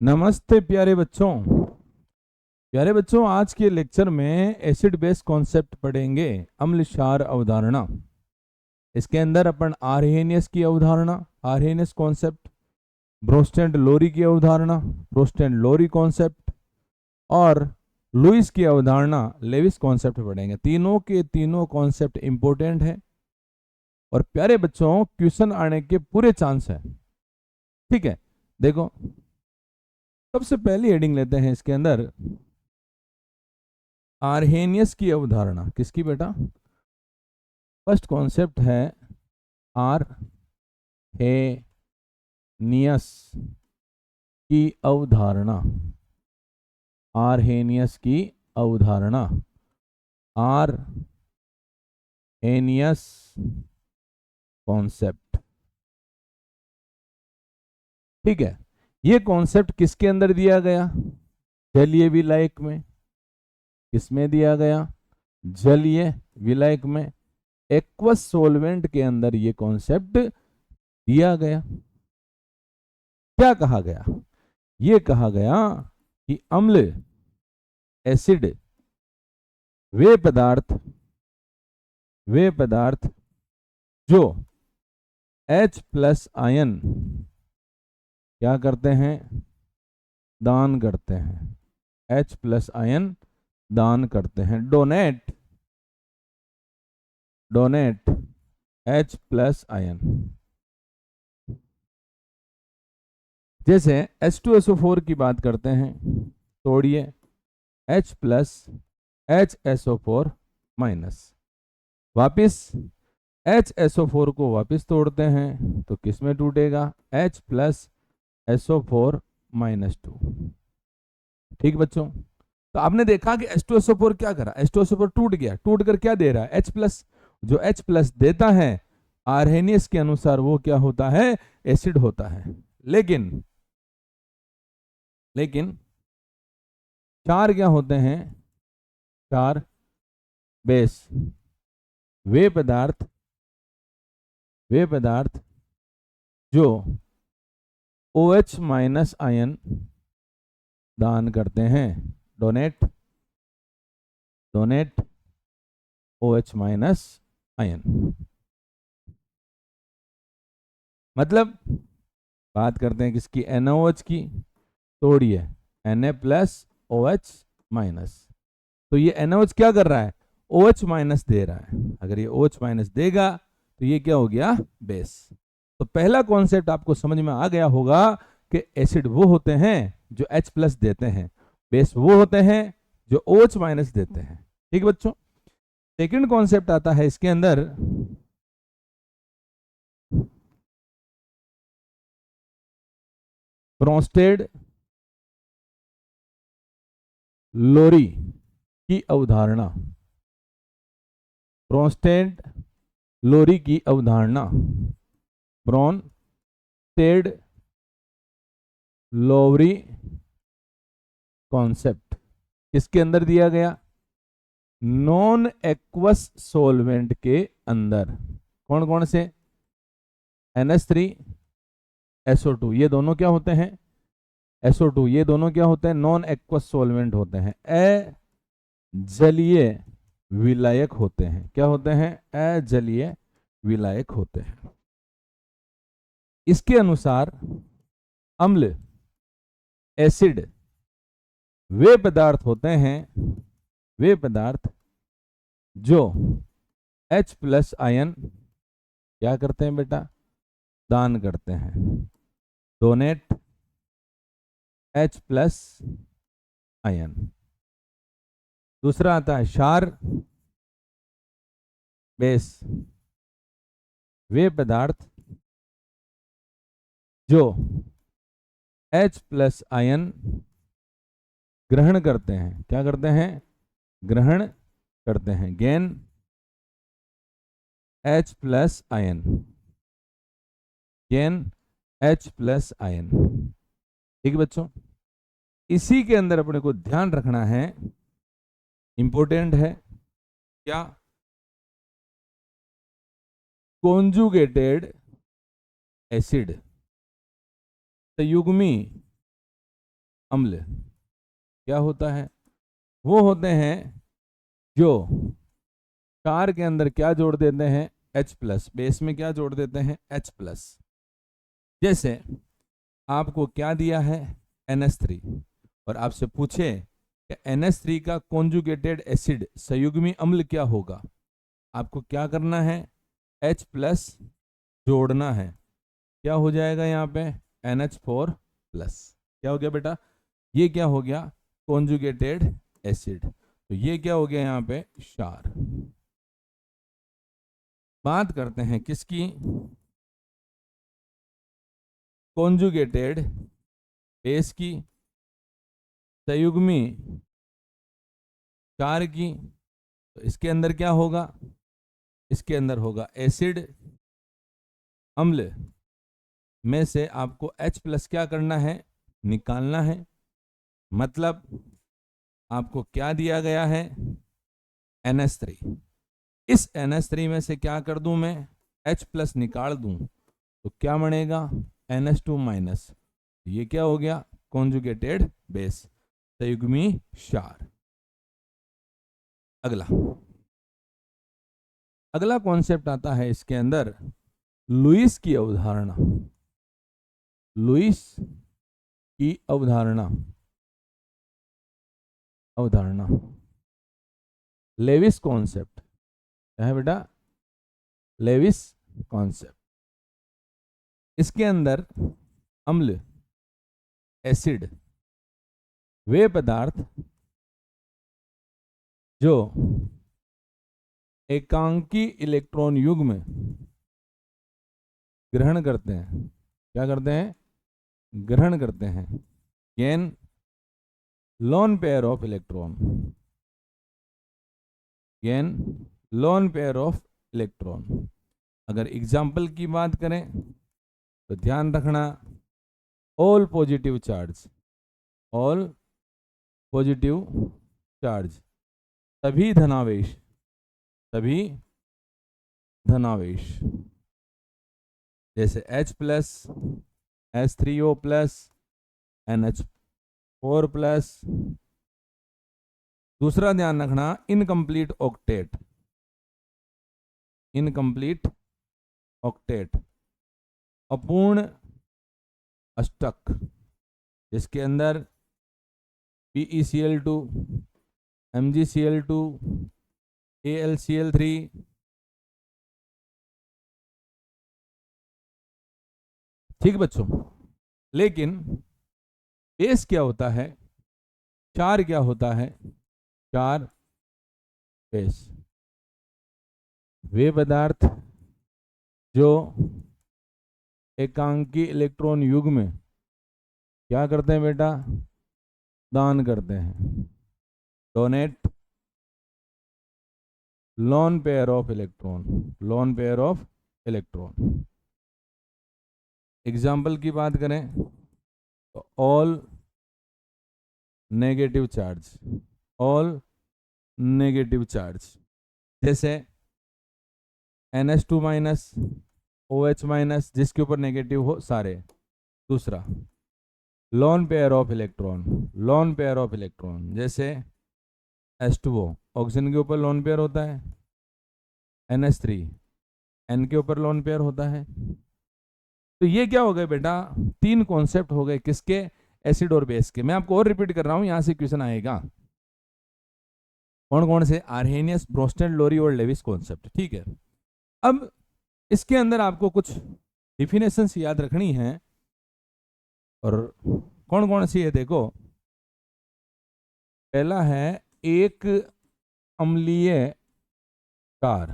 नमस्ते प्यारे बच्चों आज के लेक्चर में एसिड बेस कॉन्सेप्ट पढ़ेंगे। अम्ल क्षार अवधारणा। इसके अंदर अपन आर्हेनियस की अवधारणा, आर्हेनियस कॉन्सेप्ट, ब्रोस्टेंड लोरी की अवधारणा, ब्रोस्टेंड लोरी कॉन्सेप्ट और लुईस की अवधारणा, लेविस कॉन्सेप्ट पढ़ेंगे। तीनों के तीनों कॉन्सेप्ट इंपॉर्टेंट है और प्यारे बच्चों क्वेश्चन आने के पूरे चांस है। ठीक है, देखो सबसे पहली हेडिंग लेते हैं इसके अंदर, आर्हेनियस की अवधारणा। किसकी बेटा? फर्स्ट कॉन्सेप्ट है आर्हेनियस की अवधारणा। आर्हेनियस की अवधारणा, आर्हेनियस कॉन्सेप्ट। ठीक है, ये कॉन्सेप्ट किसके अंदर दिया गया? जलीय विलायक में। किसमें दिया गया? जलीय विलायक में। एक्वस सोलवेंट के अंदर ये कॉन्सेप्ट दिया गया। क्या कहा गया? ये कहा गया कि अम्ल, एसिड, वे पदार्थ जो H प्लस आयन क्या करते हैं? दान करते हैं। H प्लस आयन दान करते हैं। Donate H plus ion. जैसे H2SO4 की बात करते हैं, तोड़िए H प्लस HSO4 माइनस, वापिस HSO4 को वापिस तोड़ते हैं तो किस में टूटेगा? H plus SO4 minus 2। ठीक बच्चों, तो आपने देखा कि H2SO4 क्या करा? H2SO4 टूट गया, टूट कर क्या दे रहा है? H plus. जो H प्लस देता है आर्हेनियस के अनुसार वो क्या होता है? एसिड होता है। लेकिन चार क्या होते हैं? चार बेस, वे पदार्थ जो OH माइनस आयन दान करते हैं। Donate OH minus ion. मतलब बात करते हैं किसकी? NaOH की। तोड़िए Na प्लस OH माइनस, तो ये NaOH क्या कर रहा है? OH माइनस दे रहा है। अगर ये OH माइनस देगा तो ये क्या हो गया? बेस। तो पहला कॉन्सेप्ट आपको समझ में आ गया होगा कि एसिड वो होते हैं जो H प्लस देते हैं, बेस वो होते हैं जो OH माइनस देते हैं। ठीक बच्चों, सेकंड कॉन्सेप्ट आता है इसके अंदर, ब्रोस्टेड लोरी की अवधारणा। ब्रोस्टेड लोरी की अवधारणा, ब्रोस्टेड लोरी कॉन्सेप्ट किसके अंदर दिया गया? नॉन एक्वस सोलवेंट के अंदर। कौन कौन से? NH3 SO2, ये दोनों क्या होते हैं? SO2, ये दोनों क्या होते हैं? नॉन एक्वस सोलवेंट होते हैं, अजलीय विलायक होते हैं। क्या होते हैं? अजलीय विलायक होते हैं। इसके अनुसार अम्ल, एसिड वे पदार्थ होते हैं, वे पदार्थ जो H प्लस आयन क्या करते हैं बेटा? दान करते हैं। Donate H plus ion. दूसरा आता है क्षार बेस, वे पदार्थ जो H प्लस आयन ग्रहण करते हैं। क्या करते हैं? ग्रहण करते हैं। Gain H plus ion, gain H plus ion. ठीक बच्चों, इसी के अंदर अपने को ध्यान रखना है, इंपॉर्टेंट है क्या? कॉन्जुगेटेड एसिड, संयुग्मी अम्ल क्या होता है? वो होते हैं जो क्षार के अंदर क्या जोड़ देते हैं? H plus. बेस में क्या जोड़ देते हैं? H plus. जैसे आपको क्या दिया है? NH3, और आपसे पूछे कि NH3 का कॉन्जुगेटेड एसिड संयुग्मी अम्ल क्या होगा, आपको क्या करना है? H प्लस जोड़ना है। क्या हो जाएगा यहाँ पे? NH4 plus. क्या हो गया बेटा? ये क्या हो गया? Conjugated acid. तो ये क्या हो गया यहाँ पे? क्षार। बात करते हैं किसकी? कॉन्जुगेटेड बेस की, संयुग्मी क्षार की। तो इसके अंदर क्या होगा? इसके अंदर होगा एसिड। अम्ल में से आपको H प्लस क्या करना है? निकालना है। मतलब आपको क्या दिया गया है? NH3। इस NH3 में से क्या कर दूं मैं? H प्लस निकाल दूं तो क्या बनेगा? NH2 minus. ये क्या हो गया? कॉन्जुगेटेड बेस, संयुग्मी क्षार। अगला कॉन्सेप्ट आता है इसके अंदर, लुईस की अवधारणा। लुईस की अवधारणा लेविस कॉन्सेप्ट। क्या है बेटा? Lewis concept. इसके अंदर अम्ल, एसिड, वे पदार्थ जो एकांकी इलेक्ट्रॉन युग्म ग्रहण करते हैं, क्या करते हैं? ग्रहण करते हैं। Gain lone pair of electron, gain lone pair of electron. अगर एग्जाम्पल की बात करें तो ध्यान रखना, all positive charge, all positive charge, सभी धनावेश, सभी धनावेश, जैसे H plus, H3O plus, NH4 plus. दूसरा ध्यान रखना, इनकम्प्लीट ऑक्टेट, इनकम्प्लीट ऑक्टेट, अपूर्ण अष्टक, जिसके अंदर PeCl2, MgCl2, AlCl3, ठीक बच्चों। लेकिन बेस क्या होता है? क्षार क्या होता है? क्षार बेस, वे पदार्थ जो एकांकी इलेक्ट्रॉन युग्म में क्या करते हैं बेटा? दान करते हैं। Donate lone pair of electron, lone pair of electron. Example की बात करें तो all negative charge, all negative charge, जैसे NH2 माइनस, OH माइनस, जिसके ऊपर नेगेटिव हो सारे। दूसरा lone pair of electron, lone pair of electron, जैसे H2O ऑक्सीजन के ऊपर लोन पेयर होता है, NH3 N के ऊपर लोन पेयर होता है। तो ये क्या हो गए बेटा? तीन कॉन्सेप्ट हो गए किसके? एसिड और बेस के। मैं आपको और रिपीट कर रहा हूं, यहां से क्वेश्चन आएगा। कौन कौन से? आर्हेनियस, ब्रोस्टन, लोरी और लेविस कॉन्सेप्ट। ठीक है। अब इसके अंदर आपको कुछ डिफिनेशंस याद रखनी है, और कौन कौन सी है देखो। पहला है एक अम्लीय क्षार,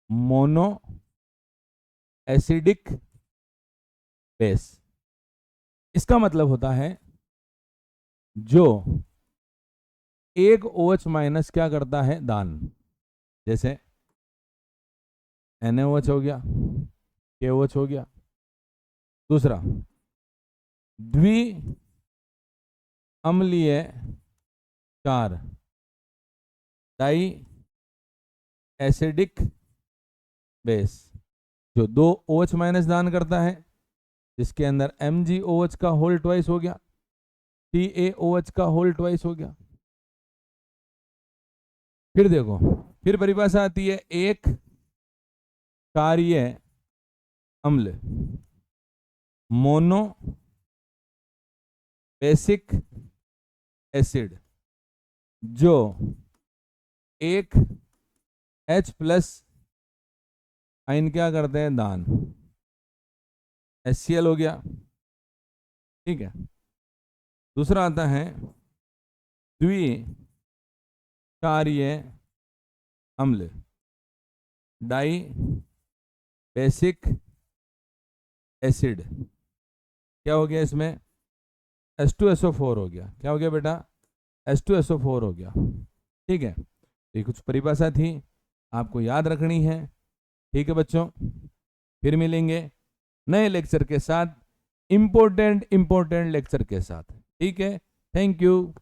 मोनो एसिडिक बेस। इसका मतलब होता है जो एक OH माइनस क्या करता है? दान। जैसे NaOH हो गया, KOH हो गया। दूसरा द्वि अम्लीय क्षार, डाई एसिडिक बेस, जो दो OH माइनस दान करता है, जिसके अंदर MgOH का होल ट्वाइस हो गया, TaOH का होल ट्वाइस हो गया। फिर देखो, फिर परिभाषा आती है एक क्षारीय अम्ल मोनो बेसिक एसिड जो एक H+ आयन क्या करते हैं, दान, HCl हो गया। ठीक है। दूसरा आता है द्विक्षारीय अम्ल डाई बेसिक एसिड, क्या हो गया इसमें, H2SO4 हो गया। क्या हो गया बेटा, H2SO4 हो गया। ठीक है। ये कुछ परिभाषा थी, आपको याद रखनी है। ठीक है बच्चों, फिर मिलेंगे नए लेक्चर के साथ, इंपॉर्टेंट लेक्चर के साथ। ठीक है, थैंक यू।